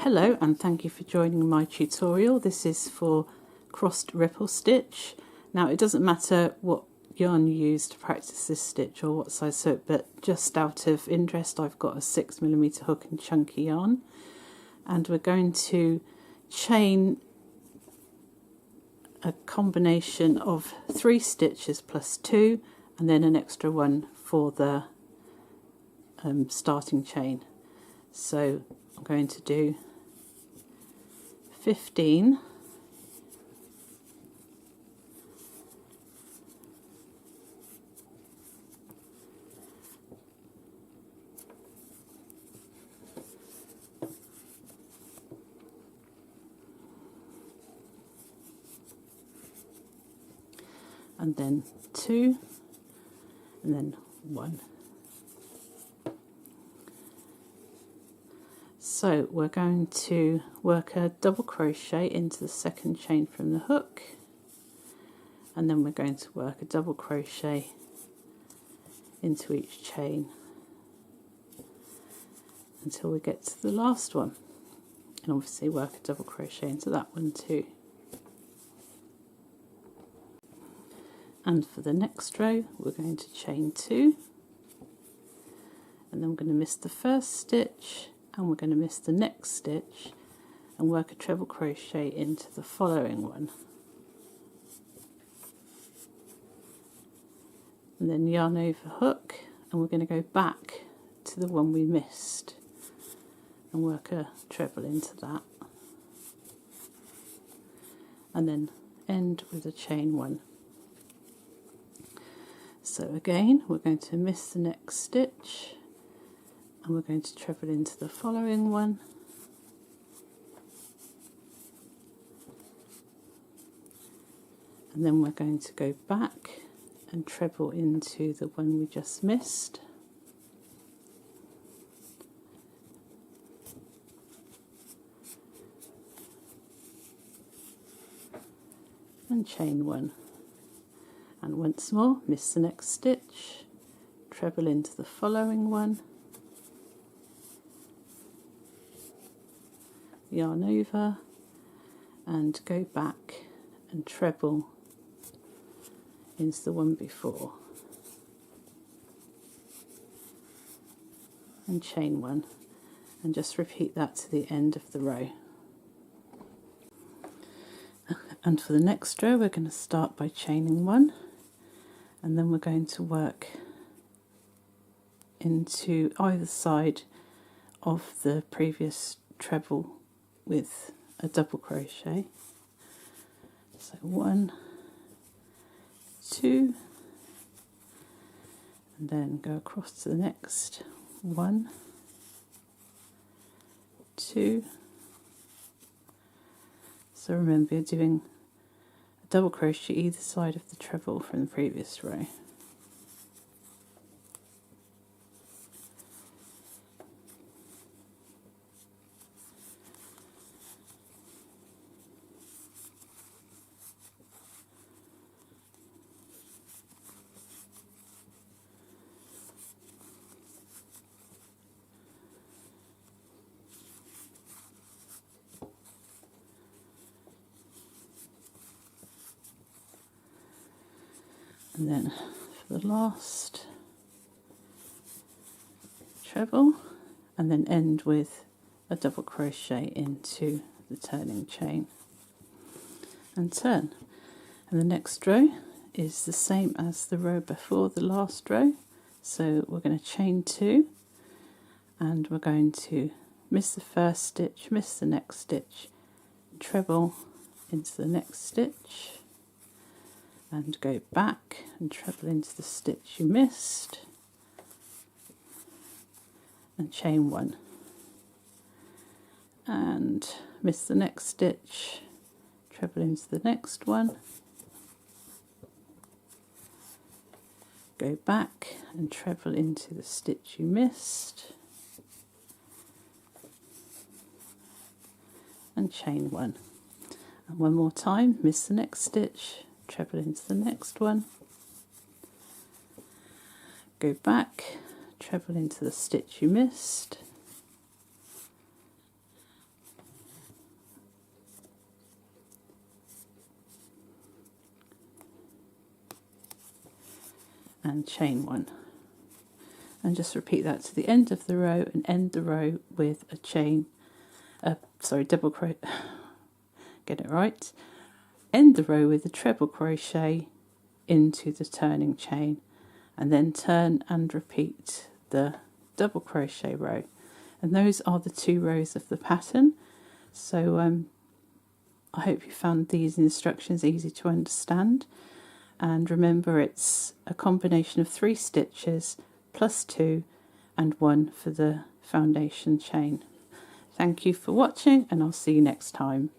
Hello and thank you for joining my tutorial. This is for crossed ripple stitch. Now it doesn't matter what yarn you use to practice this stitch or what size hook, but just out of interest I've got a 6mm hook and chunky yarn, and we're going to chain a combination of 3 stitches plus 2 and then an extra one for the starting chain. So I'm going to do 15 and then 2 and then 1. So we're going to work a double crochet into the second chain from the hook, and then we're going to work a double crochet into each chain until we get to the last one, and obviously work a double crochet into that one too. And for the next row we're going to chain 2, and then we're going to miss the first stitch and we're going to miss the next stitch and work a treble crochet into the following one, and then yarn over hook, and we're going to go back to the one we missed and work a treble into that, and then end with a chain 1. So again we're going to miss the next stitch and we're going to treble into the following one, and then we're going to go back and treble into the one we just missed, and chain 1, and once more miss the next stitch, treble into the following one, yarn over and go back and treble into the one before, and chain 1, and just repeat that to the end of the row. And for the next row we're going to start by chaining 1, and then we're going to work into either side of the previous treble with a double crochet. So 1, 2, and then go across to the next 1, 2. So remember you're doing a double crochet either side of the treble from the previous row. And then for the last treble, and then end with a double crochet into the turning chain and turn. And the next row is the same as the row before the last row, so we're going to chain 2 and we're going to miss the first stitch, miss the next stitch, treble into the next stitch, and go back and treble into the stitch you missed, and chain 1, and miss the next stitch, treble into the next one, go back and treble into the stitch you missed, and chain 1, and one more time, miss the next stitch, treble into the next one, go back, treble into the stitch you missed, and chain 1, and just repeat that to the end of the row and end the row with a chain, double crochet, get it right, end the row with a treble crochet into the turning chain, and then turn and repeat the double crochet row. And those are the 2 rows of the pattern. So I hope you found these instructions easy to understand, and remember it's a combination of 3 stitches plus 2 and 1 for the foundation chain. Thank you for watching, and I'll see you next time.